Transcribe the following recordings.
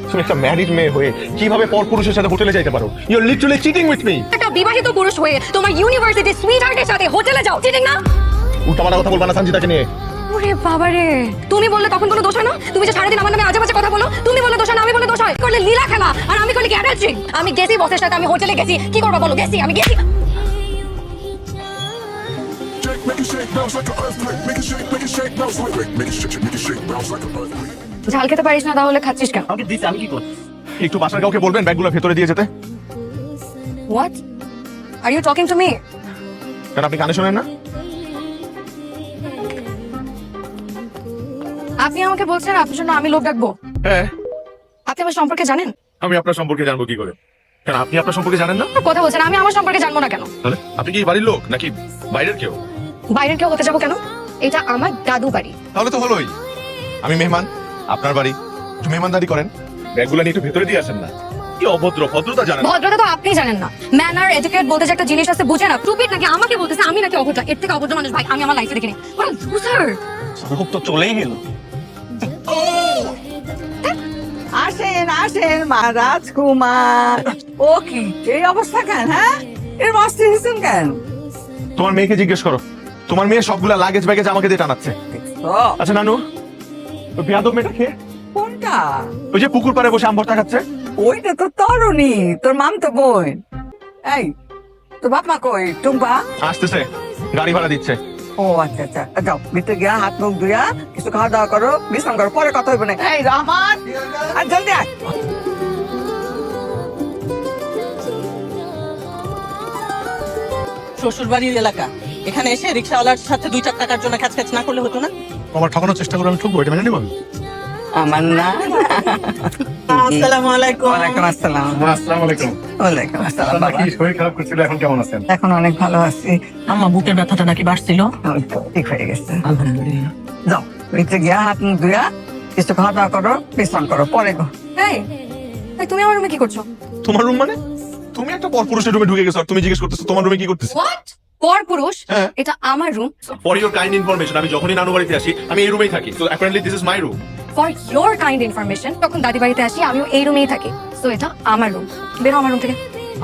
তুমি একটা ম্যারিড মেয়ে হয়ে কিভাবে পরপুরুষের সাথে হোটেলে যাইতে পারো? You are literally cheating with me. একটা বিবাহিত পুরুষ হয়ে তোমার ইউনিভার্সিটি সুইটহার্টের সাথে হোটেলে যাও, চিটিং না? উল্টাপাল্টা কথা বলবা না সঞ্জিতাকে নিয়ে। ওরে বাবা রে, তুমি বললে তখন কোনো দোষ হয় না? তুমি যে সারাদিন আমার নামে আজে বাজে কথা বলো, তুমি বললে দোষ হয় না, আমি বললে দোষ হয়? করলে লীলা খেলা আর আমি করলে কি অ্যাডাল্ট্রি? আমি গেছি বসের সাথে, আমি হোটেলে গেছি, কি করবো বলো? গেছি, আমি গেছি। ঝাল খেতে পারিস না তাহলে খাচ্ছিস কেন? আমাকে দিতে আমি কি করব? একটু বাসার কাউকে বলবেন ব্যাগগুলো ভেতরে দিয়ে যেতে। What are you talking to me? কেন আপনি কানে শোনেন না? আপনি আমাকে বলছেন আপনার জন্য আমি লোক ডাকবো? হ্যাঁ। আপনি আমার সম্পর্কে জানেন? আমি আপনার সম্পর্কে জানবো কি করে? কেন আপনি আপনার সম্পর্কে জানেন না? কথা বলছেন, আমি আমার সম্পর্কে জানবো না কেন? তাহলে আপনি কি বাড়ির লোক নাকি বাইরের কেউ? বাইরের কেউ হতে যাবো কেন? এটা আমার দাদু বাড়ি। তাহলে তো হলোই। আমি মেহমান, আপনার বাড়ি, একটু মেহমানদারি করেন। ব্যাগগুলো নিয়ে একটু ভেতরে দিয়ে আসেন না। কি অভদ্র, ভদ্রতা জানেন না। ভদ্রতা তো আপনি জানেন না। ম্যানার এটিকেট বলতে যে একটা জিনিস আছে বুঝেন না? টুপিট নাকি আমাকে বলতেছে আমি নাকি অভদ্র? এর থেকে অভদ্র মানুষ ভাই আমি আমার লাইফে দেখিনি। ওরা লুজার। খুব তো চলেই গেল। আসেন আসেন মহারাজ কুমার। ও কি এই অবস্থা কেন? হ্যাঁ, এর মস্তি হয়েছেন কেন? তোমার মেয়েকে জিজ্ঞেস করো। তোমার মেয়ে সবগুলা লাগেজ ব্যাগেজ আমাকে দিয়ে টানাচ্ছে। আচ্ছা নানু, ওই বিয়াদব মেয়েটা কে? কোনটা? ওই যে পুকুর পাড়ে বসে আম ভর্তা খাচ্ছে। ওইটা তো তরুণী, তোর মাম তো বোন। এই তোর বাপ মা কই? টুম্পা আসতেছে, গাড়ি ভাড়া দিচ্ছে। ও আচ্ছা আচ্ছা, যাও ভিতরে গিয়া হাত মুখ ধুইয়া কিছু খাওয়া দাওয়া করো, বিশ্রাম করো, পরে কথা হইব না। এই রহমান, আর জলদি আয়। শ্বশুর বাড়ির এলাকা, এখানে এসে রিক্সাওয়ালার সাথে 2-4 টাকার জন্য খ্যাচ খ্যাচ না করলে হতো না? আমার ঠকানোর চেষ্টা করে আমি ঠকবো, এটা মেনে নিব? আমার না। আসসালামু আলাইকুম। ওয়ালাইকুম আসসালাম। আসসালামু আলাইকুম। ওয়ালাইকুম আসসালাম বাবা। কি শরীর খারাপ করছিল, এখন কেমন আছেন? এখন অনেক ভালো আছি। আম্মা বুকের ব্যথাটা নাকি বাড়ছিল? ওই তো ঠিক হয়ে গেছে। আলহামদুলিল্লাহ। যাও ভিতরে গিয়া হাত মুখ ধুইয়া কিছু খাওয়া দাওয়া করো, বিশ্রাম করো, পরে গো। এই এই তুমি আমার রুমে কি করছো? তোমার রুম মানে? তুমি একটা পরপুরুষের রুমে ঢুকে গেছো আর তুমি জিজ্ঞেস করতেছো তোমার রুমে কি করতেছ? হোয়াট? পর পুরুষ? হ্যাঁ। এটা আমার room. For your kind information, আমি যখনই নানু বাড়িতে আসি আমি এই রুমেই থাকি। So apparently this is my room. For your kind information, যখন দাদি বাড়িতে আসি আমিও এই রুমেই থাকি। সো এটা আমার রুম। বের হও আমার রুম থেকে।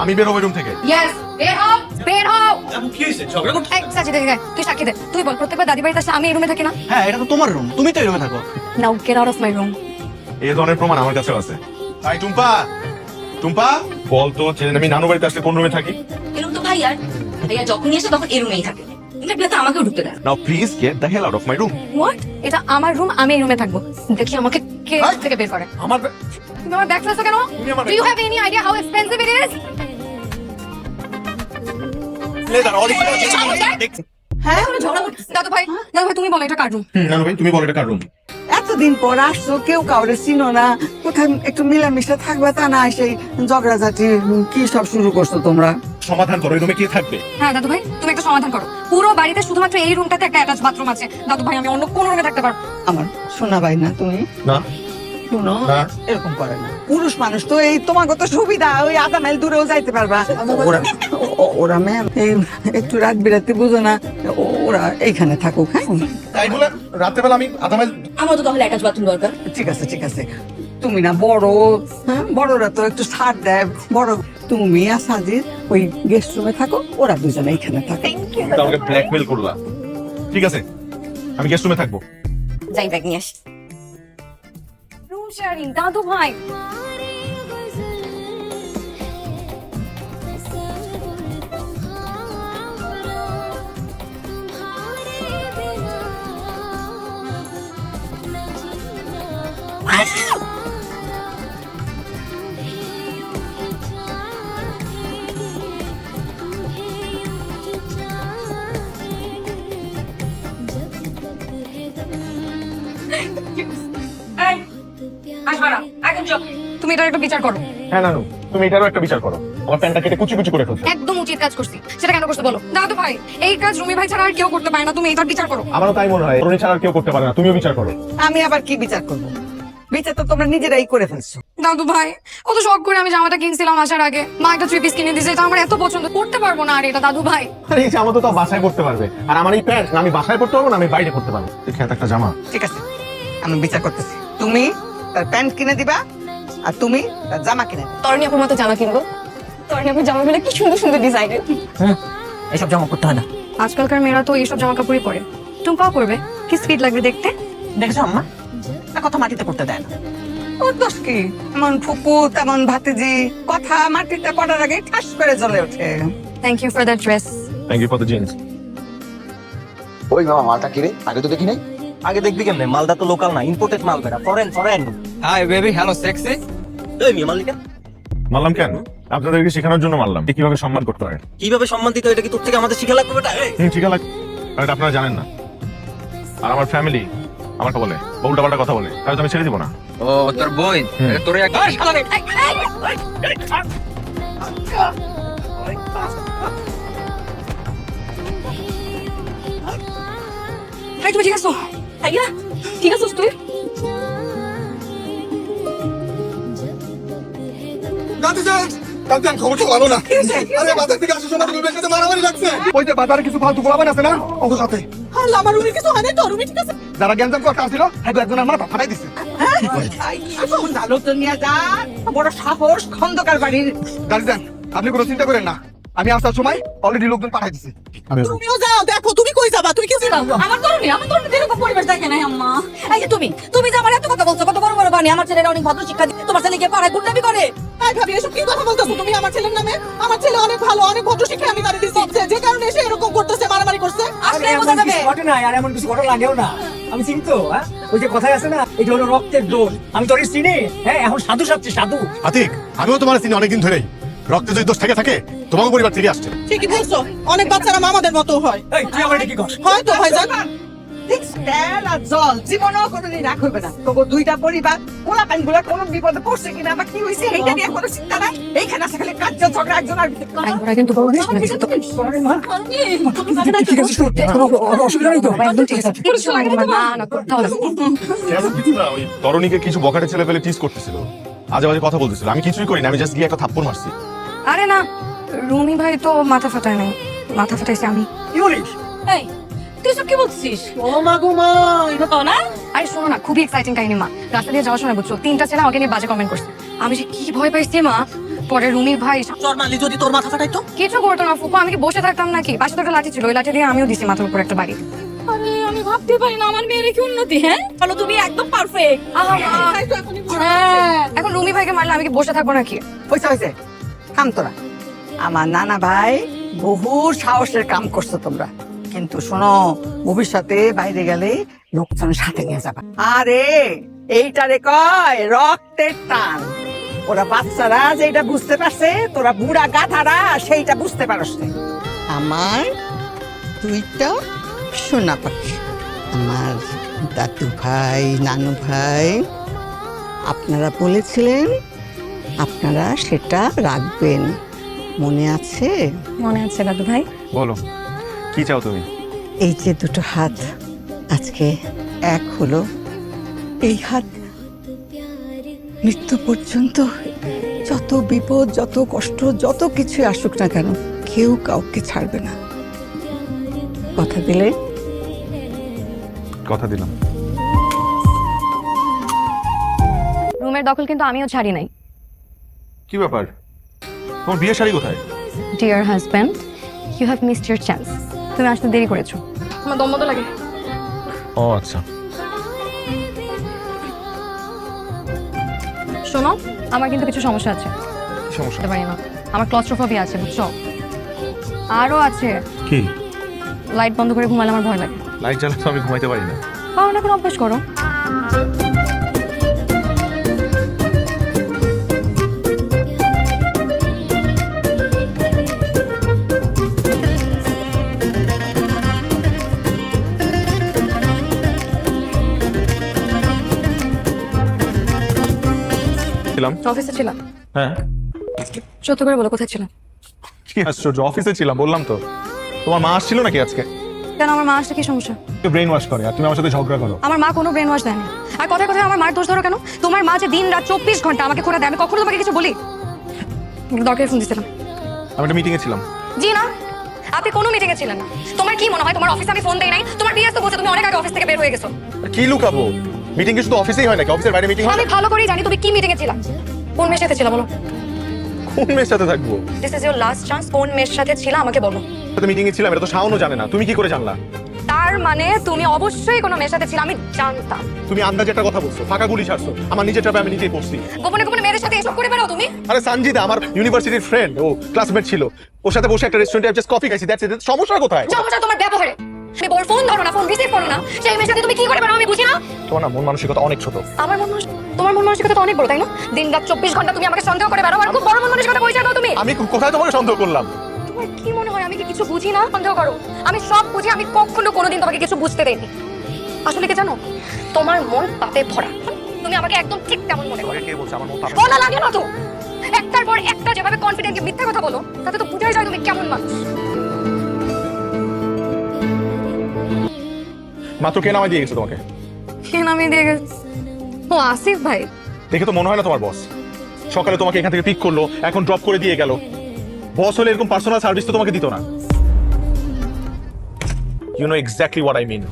আমি বের হবো রুম থেকে। ইয়েস, বের হও, বের হও। কি হয়েছে, ঝগড়া করতে? এই সাজিদে দেখ, তুই সাক্ষী দে। তুই বল প্রত্যেকবার দাদি বাড়িতে আসলে আমি এই রুমে থাকি না? হ্যাঁ, এটা তো তোমার রুম, তুমি তো এই রুমে থাকো। নাও get out of my room. এই ধরনের প্রমাণ আমার কাছেও আছে। তাই টুম্পা, টুম্পা বলতো যে আমি নানু বাড়িতে আসলে কোন রুমে থাকি? এরকম তো ভাইয়া যখনই আসে তখন এই রুমেই থাকে। তো আমাকেও ঢুকতে দেয়। Now please get the hell out of my room. What? এটা আমার রুম, আমি এই রুমে থাকবো। দেখি আমাকে কে থেকে বের করে। আমার তুমি আমার ব্যাগ ফেলছো কেন? তুমি আমার do you have any idea how expensive it is? Leather হ্যাঁ, দাদু ভাই, দাদু ভাই তুমি বলো এটা কার রুম? নানু ভাই তুমি বলো এটা কার রুম? এতদিন পর আসছো, কেউ কাউরে চিনো না, কোথায় একটু মিলামিশা থাকবে তা না, সেই ঝগড়াঝাটি কি সব শুরু করছো তোমরা? সমাধান করো, এই রুমে কে থাকবে? হ্যাঁ দাদু ভাই তুমি একটা সমাধান করো। পুরো বাড়িতে শুধুমাত্র এই রুমটাতে একটা অ্যাটাচ বাথরুম আছে। দাদু ভাই আমি অন্য কোন রুমে থাকতে পারবো? আমার শোনা ভাই না তুমি? না শুনো, না। এরকম করে না। পুরুষ মানুষ তো এই তোমার কত সুবিধা, ওই আধা মাইল দূরেও যাইতে পারবা। ওরা ম্যাম এই একটু রাত বিরাতে বুঝো না, ওরা এইখানে থাকুক। হ্যাঁ তাই বলে রাতে বেলা আমি আধা মাইল? আমার তো তাহলে অ্যাটাচ বাথরুম দরকার। ঠিক আছে ঠিক আছে, তুমি না বড়, হ্যাঁ বড়রা তো একটু ছাড় দেয়। বড় তুমি আর সাজির ওই গেস্ট রুমে থাকো, ওরা দুজনে এইখানে থাকে। আমাকে ব্ল্যাকমেল করলা। ঠিক আছে আমি গেস্ট রুমে থাকবো। যাই ব্যাগ নিয়ে আসি। রুম শেয়ারিং দাদু ভাই। এই আসবা না, একদম চুপ। তুমি এটার একটা বিচার করো। হ্যাঁ নানু তুমি এটারও একটা বিচার করো। আমার প্যান্টটা কেটে কুচি কুচি করে ফেলছো। একদম উচিত কাজ করছি। সেটা কেন করছো বলো? দাদু ভাই এই কাজ রুমি ভাই ছাড়া আর কেউ করতে পারে না। তুমি এটার বিচার করো। আমারও তাই মনে হয়, তরুণী ছাড়া আর কেউ করতে পারে না, তুমিও বিচার করো। আমি আবার কি বিচার করবো? বিচার তো তোমরা নিজেরাই করে ফেলছো। দাদু ভাই কত শখ করে আমি জামাটা কিনছিলাম আসার আগে। মা একটা 3 পিস কিনে দিয়েছে, এটা আমার এত পছন্দ, করতে পারবো না আর এটা দাদু ভাই। আরে এই জামা তো তাও বাসায় পড়তে পারবে, আর আমার এই প্যান্ট না আমি বাসায় পড়তে পারবো না আমি বাইরে পড়তে পারবো। দেখে একটা জামা। ঠিক আছে আমি বিচার করতেছি। তুমি তার প্যান্ট কিনে দিবা, আর তুমি জামা কিনে দেবে। তরণী আপুর মতো জামা কিনবো। তরণী আপুর জামাগুলো কি সুন্দর সুন্দর ডিজাইনের। এইসব জামা করতে হয় না। আজকালকার মেয়েরা তো এইসব জামা কাপড়ই পরে। টুম্পাও করবে, কি স্পিড লাগবে দেখতে। দেখেছো আম্মা, একটা কথা মাটিতে করতে দেয় না। ওর দোষ কি? এমন ফুপু তেমন ভাতিজি, কথা মাটিতে পড়ার আগে ঠাস করে জ্বলে ওঠে। Thank you for the dress. Thank you for the jeans. ওই মামা মালটা কিরে আগে তো দেখি নাই। আগে দেখবি কেমনে? মালটা তো লোকাল না, ইম্পোর্টেড মাল বেটা, foreign foreign. Hi baby, hello sexy. এই মিয়া মালিকা মারলাম কেন? আপনাদেরকে শেখানোর জন্য মারলাম কিভাবে সম্মান করতে হয়। কিভাবে সম্মান দিতে হয় এটা কি তোর থেকে আমাদের শিখা লাগবে বেটা? এই ঠিক আছে, এটা আপনারা জানেন না। আর আমার ফ্যামিলি আমাকে বলে উল্টা পাল্টা কথা বলে, তাহলে তো আমি ছেড়ে দিব না। ও তোর বই, তোর এক এই তুমি ঠিক আছো? আইয়া ঠিক আছিস তুই? খবর তো ভালো না। আরে বাজার থেকে আসার সময় রুমের সাথে মারামারি লাগছে। ওই যে বাজারে কিছু ফালতু গোলাবান আছে না, ওদের সাথে। আল্লাহ, আমার রুমে কিছু হয় না তো? রুমে ঠিক আছে? যারা গ্যাঞ্জাম করতে আসছিল, হ্যাঁ একজন আমার ফাটাই দিচ্ছে। ভালো তো নিয়ে যা, বড় সাহস খন্দকার বাড়ির। গাড়ি দেন, আপনি কোনো চিন্তা করেন না। আমি আসার সময় অলরেডি লোকজন পাঠাই দিচ্ছে। তুমিও যাও, দেখো তুমি কই যাবা? তুমি কি যাবা? আমার তরুণী এরকম পরিবেশ দেখে নাই আম্মা। এই যে তুমি যে আমার এত কথা বলছো, কত বড় বড় বানি। আমার ছেলেরা অনেক ভদ্র শিক্ষা দিচ্ছে, তোমার ছেলে গিয়ে পাড়ায় গুন্ডামি করে। এই ভাবি, এসব কি কথা বলতেছো তুমি আমার ছেলের নামে? আমার ছেলে অনেক ভালো, অনেক ভদ্র শিক্ষা আমি তারে দিচ্ছি, যে কারণে এসে এরকম করতেছে, মারামারি করছে। আসলে বোঝা যাবে। ঘটে না আর এমন কিছু ঘটনা লাগেও না। আমি চিনি তো, হ্যাঁ? ওই যে কথাই আছে না, এটা হলো রক্তের দোল। আমি তোর চিনি, হ্যাঁ? এখন সাধু সাচ্ছি সাধু। আতিক, আমিও তোমার চিনি অনেকদিন ধরেই। রক্তে যদি দোষ থেকে থাকে তোমাকে পরিবার থেকে আসছে। ঠিকই বলছো, অনেক বাচ্চারা মামাদের মতো হয়। এই তুই আমার এটা কি কস? হয়তো ভাইজান। তেল আর জল জীবনও কোনোদিন রাখবে না। তবু দুইটা পরিবার পোলা পান গুলা কোনো বিপদে পড়ছে কিনা বা কি হয়েছে এইটা নিয়ে কোনো চিন্তা নাই। এইখানে আসলে খালি কাজ ঝগড়া একজন আর ওরা কিন্তু বড় হয়েছে তো। ঠিক আছে, অসুবিধা নেই তো? একদম ঠিক আছে। কিছু লাগে না, না করতে হবে। এমন কিছু না, ওই তরুণীকে কিছু বখাটে ছেলে পেলে টিজ করতেছিল, আজে বাজে কথা বলতেছিল। আমি কিছুই করিনি, আমি জাস্ট গিয়ে একটা থাপ্পড় মারছি। আরে না, রুমি ভাই তো মাথা ফাটায় নাই, মাথা ফাটাইছে আমি। কি বলিস? এই তুই সব কি বলছিস? ও মা গো মা, এটা তো না। আরে শোনো না, খুবই এক্সাইটিং কাহিনী মা। রাস্তা দিয়ে যাওয়ার সময় বুঝছো, 3টা ছেলে আমাকে নিয়ে বাজে কমেন্ট করছে। আমি যে কি ভয় পাইছি মা। পরে রুমি ভাই চর মারলি যদি তোর মাথা ফাটাইতো? কিছু করতো না ফুপু, আমি কি বসে থাকতাম নাকি? পাশে তো একটা লাঠি ছিল, ওই লাঠি দিয়ে আমিও দিছি মাথার উপর একটা বাড়ি। আরে আমি ভাবতে পারি না আমার মেয়ের কি উন্নতি। হ্যাঁ বলো, তুমি একদম পারফেক্ট। হ্যাঁ, এখন রুমি ভাইকে মারলে আমি কি বসে থাকবো নাকি? হয়েছে হয়েছে কাম তোরা। আমার নানা ভাই বহু সাহসের কাম করছো তোমরা, কিন্তু শোনো ভবিষ্যতে বাইরে গেলে লোকজন সাথে নিয়ে যাবা। আরে এইটারে কয় রক্তের টান। ওরা বাচ্চারা যেটা বুঝতে পারছে, তোরা বুড়া গাধারা সেইটা বুঝতে পারস না। আমার দুইটা সোনা পাখি, আমার দাদু ভাই নানু ভাই, আপনারা বলেছিলেন আপনারা সেটা রাখবেন, মনে আছে? মনে আছে দাদু ভাই? বলো কি চাও তুমি? এই যে দুটো হাত আজকে এক হলো, এই হাত মৃত্যু পর্যন্ত যত বিপদ, যত কষ্ট, যত কিছু আসুক না কেন, কেউ কাউকে ছাড়বে না। কথা দিলে? কথা দিলাম। রুমের দখল কিন্তু আমিও ছাড়ি নাই। কি ব্যাপার, তোমার বিয়ের শাড়ি কোথায়? Dear husband, you have missed your chance. তুমি আসতে দেরি করেছো। আমার দম মতো লাগে। ও আচ্ছা। শোনো, আমার কিন্তু কিছু সমস্যা আছে। কি সমস্যা? বুঝতে পারি না, আমার ক্লস্ট্রোফোবিয়া আছে, বুঝছো? আরো আছে, কি? লাইট বন্ধ করে ঘুমালে আমার ভয় লাগে। লাইট জ্বালা তো আমি ঘুমাইতে পারি না। কারণ এখন অভ্যাস করো। ছিলাম। অফিসে ছিলাম। হ্যাঁ। সত্য করে বলো, কোথায় ছিলাম? কি আশ্চর্য, অফিসে ছিলাম বললাম তো। তোমার মা আসছিল নাকি আজকে? কেন, আমার মা আসলে কি সমস্যা? ব্রেন ওয়াশ করে আর তুমি আমার সাথে ঝগড়া করো। আমার মা কোনো ব্রেন ওয়াশ দেয়নি। আর কথায় কথায় আমার মার দোষ ধরো কেন? তোমার মা যে দিন রাত 24 ঘন্টা আমাকে খোঁড়া দেয়, আমি কখনো তোমাকে কিছু বলি? দরকারে ফোন দিছিলাম। আমি একটা মিটিং এ ছিলাম। জি না, আপনি কোনো মিটিং এ ছিলেন না। তোমার কি মনে হয় তোমার অফিসে আমি ফোন দেই নাই? তোমার বিএস তো বলছে তুমি অনেক আগে অফিস থেকে বের হয়ে গেছো। কি লুকাবো? মিটিং কি শুধু অফিসেই হয় নাকি? অফিসের বাইরে মিটিং হয়? আমি ভালো করেই জানি তুমি কি মিটিং এ ছিলা। কোন মেয়ের সাথে ছিল বলো? কোন মেয়ের সাথে থাকবো? This is your last chance. কোন মেয়ের সাথে ছিল আমাকে বলো। তো মিটিং এ ছিলাম, এটা তো শাওনও জানে না, তুমি কি করে জানলা? তার মানে তুমি অবশ্যই কোনো মেয়ের সাথে ছিল, আমি জানতাম। তুমি আন্দাজে একটা কথা বলছো, ফাঁকা গুলি ছাড়ছো। আমার নিজের ট্রাপে আমি নিজেই পড়ছি। গোপনে গোপনে মেয়েদের সাথে এসব করে বেড়াও তুমি? আরে সঞ্জিদা আমার ইউনিভার্সিটির ফ্রেন্ড, ও ক্লাসমেট ছিল, ওর সাথে বসে একটা রেস্টুরেন্টে জাস্ট কফি খাইছি, দ্যাটস ইট। সমস্যা কোথায়? সমস্যা তোমার ব্যবহারে। তুমি বল ফোন ধরো না, ফোন রিসিভ করো না, সেই মেয়ের সাথে তুমি কি করে বেড়াও আমি বুঝি না। তোমার না মন মানসিকতা অনেক ছোট। আমার তোমার মন মানসিকতা তো অনেক বড়, তাই না? দিন রাত 24 ঘন্টা তুমি আমাকে সন্দেহ করে বেড়াও, আর খুব বড় মন মানসিকতা পরিচয় দাও তুমি। আমি কোথায় তোমাকে সন্দেহ করলাম? তোমার কি মনে হয় আমি কি কিছু বুঝি না? সন্দেহ করো। আমি সব বুঝি, আমি কখনো কোনোদিন তোমাকে কিছু বুঝতে দেইনি। আসলে কি জানো, তোমার মন পাপে ভরা। তুমি আমাকে একদম ঠিক তেমন মনে করো। কে বলছে আমার মন পাপে? বলা লাগে না তো। একটার পর একটা যেভাবে কনফিডেন্টলি মিথ্যা কথা বলো, তাতে তো বুঝাই যায় তুমি কেমন মানুষ। মাত্র কে নামাই দিয়ে গেছে তোমাকে? কে নামিয়ে দিয়ে গেছে? ও আসিফ ভাই। দেখে তো মনে হয় না তোমার বস। সকালে তোমাকে এখান থেকে পিক করলো, এখন ড্রপ করে দিয়ে গেল। বস হলে এরকম পার্সোনাল সার্ভিস তো তোমাকে দিত না। You know exactly what I mean.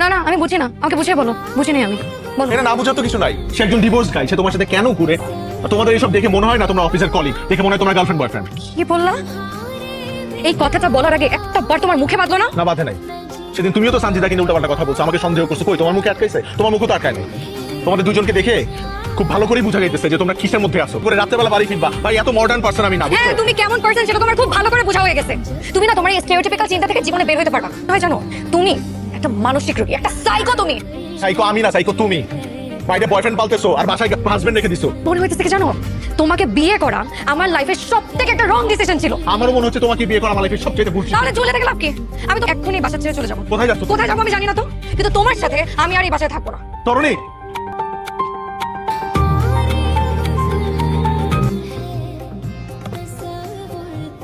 না না, আমি বুঝি না, আমাকে বুঝিয়ে বলো। বুঝি নেই আমি, বলো। এটা না বুঝার তো কিছু নাই। সে একজন ডিভোর্স গাই, সে তোমার সাথে কেন ঘুরে? আর তোমাদের এইসব দেখে মনে হয় না তোমরা অফিসের কলিগ, দেখে মনে হয় তোমার গার্লফ্রেন্ড বয়ফ্রেন্ড। কি বললা? এই কথাটা বলার আগে একটা বার তোমার মুখে বাঁধলো না? না বাধে নাই। সেদিন তুমিও তো সঞ্জিদাকে নিয়ে উল্টাপাল্টা কথা বলছো, আমাকে সন্দেহ করছো। কই তোমার মুখে আটকাইছে? তোমার মুখও তো আটকায় নাই। তোমাদের দুজনকে দেখে খুব ভালো করেই বুঝা যাইতেছে যে তোমরা কিসের মধ্যে আছো। করে রাত্রেবেলা বাড়ি ফিরবা, ভাই এত মডার্ন পারসন আমি না, হ্যাঁ, বুঝছো? তুমি কেমন পারসন সেটা তোমার খুব ভালো করে বোঝা হয়ে গেছে। তুমি না তোমার এই স্টেরিওটাইপিক্যাল চিন্তা থেকে জীবনে বের হতে পারবা না। জানো, তুমি একটা মানসিক রোগী, একটা সাইকো। তুমি সাইকো আমি না, সাইকো তুমি। বাইরে বয়ফ্রেন্ড পালতেছো আর বাসায় হাজবেন্ড রেখে দিছো। মনে হইতেছে কি জানো, তোমাকে বিয়ে করা আমার লাইফের সবথেকে একটা রং ডিসিশন ছিল। আমারও মনে হচ্ছে তোমাকে বিয়ে করা আমার লাইফের সবচেয়ে ভুল ছিল। তাহলে চলে থেকে লাভ কি? আমি তো এক্ষুনি বাসা ছেড়ে চলে যাবো। কোথায় যাচ্ছ? কোথায় যাবো আমি জানি না তো, কিন্তু তোমার সাথে আমি আর এই বাসায় থাকবো না। তরুণী,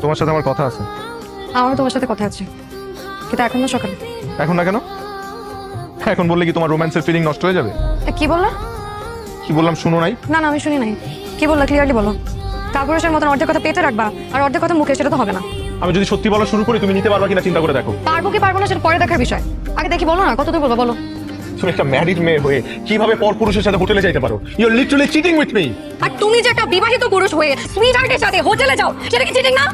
তোমার সাথে আমার কথা আছে। আমারও তোমার সাথে কথা আছে, কিন্তু এখন না, সকালে। এখন না কেন? এখন বললে কি তোমার রোম্যান্সের ফিলিং নষ্ট হয়ে যাবে? কি বললা? কি বললাম শুনো নাই? না না, আমি শুনি নাই। কি বললা ক্লিয়ারলি বলো। কাপুরুষের মতন অর্ধেক কথা পেতে রাখবা আর অর্ধেক কথা মুখে, সেটা তো হবে না। আমি যদি সত্যি বলা শুরু করি তুমি নিতে পারবা কিনা চিন্তা করে দেখো। পারবো কি পারবো না সেটা পরে দেখার বিষয়। আগে দেখি, বলো না কতদূর বলবো, বলো। তুমি একটা ম্যারিড মেয়ে হয়ে কিভাবে পরপুরুষের সাথে হোটেলে যাইতে পারো? You are literally cheating with me. আর তুমি যে একটা বিবাহিত পুরুষ হয়ে সুইট হার্টের সাথে হোটেলে যাও, সেটা কি চিটিং না?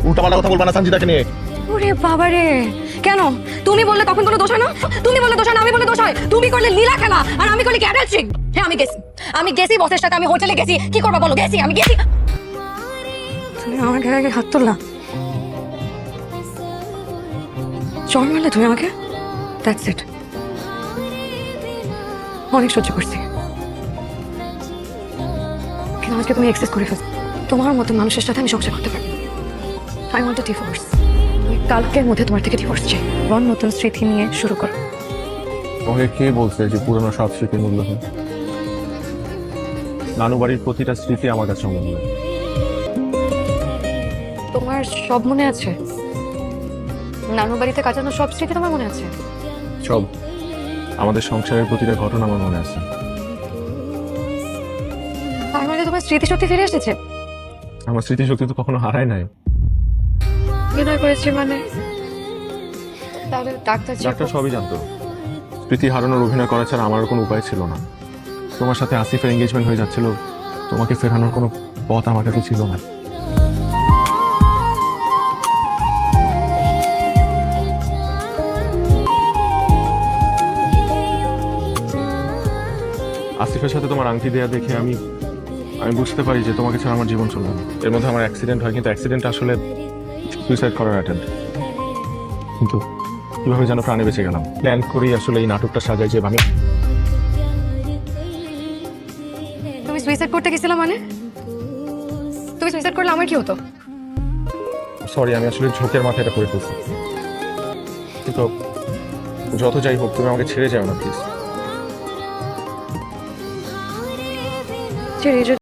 উল্টাপাল্টা কথা বলবা না সঞ্জিদাকে নিয়ে। ওরে বাবারে, কেন? তুমি বললে তখন কোনো দোষ হয় না? তুমি বললে দোষ হয় না, আমি বললে দোষ হয়? তুমি করলে লীলা খেলা আর আমি করলে ক্যাডালচিং। হ্যাঁ, আমি গেছি বসের সাথে, আমি হোটেলে গেছি। কি করবা বলো? গেছি, আমি গেছি। তুমি আমার গায়ে আগে হাত তুললা, চড় মারলে তুমি আমাকে। That's it. অনেক সহ্য করছি, কিন্তু আজকে তুমি এক্সেস করে ফেলছো। তোমার মতো মানুষের সাথে আমি সংসার করতে পারি। I want to divorce. কালকের মধ্যে তোমার থেকে ডিভোর্স চাই। নতুন স্মৃতি নিয়ে শুরু করো। তোমাকে কে বলছে যে পুরনো সব স্মৃতি মূল্যহীন? নানু বাড়ির প্রতিটা স্মৃতি আমার কাছে অমূল্য। তোমার সব মনে আছে? নানু বাড়িতে কাটানো সব স্মৃতি তোমার মনে আছে? সব। আমাদের সংসারের প্রতিটা ঘটনা আমার মনে আছে। তার মানে তোমার স্মৃতিশক্তি ফিরে এসেছে? আমার স্মৃতিশক্তি তো কখনো হারায় নাই। বিনয় করেছে মানে? তাহলে ডাক্তার ডাক্তার সবই জানতো। স্মৃতি হারানোর অভিনয় করা ছাড়া আমার কোনো উপায় ছিল না। তোমার সাথে আসিফের এঙ্গেজমেন্ট হয়ে যাচ্ছিল, তোমাকে ফেরানোর কোনো পথ আমার কাছে ছিল না। আসিফের সাথে তোমার আংটি দেয়া দেখে আমি বুঝতে পারি যে তোমাকে ছাড়া আমার জীবন চলবে না। এর মধ্যে আমার অ্যাক্সিডেন্ট হয়, কিন্তু অ্যাক্সিডেন্ট আসলে সুইসাইড করার অ্যাটেম্প্ট। কিন্তু কিভাবে যেন প্রাণে বেঁচে গেলাম। প্ল্যান করেই আসলে এই নাটকটা সাজাই যে আমি। তুমি সুইসাইড করতে গেছিলা মানে? তুমি সুইসাইড করলে আমার কি হতো? সরি, আমি আসলে ঝোঁকের মাথায় এটা করে ফেলছি। কিন্তু যত যাই হোক, তুমি আমাকে ছেড়ে যাও না প্লিজ। ছেড়ে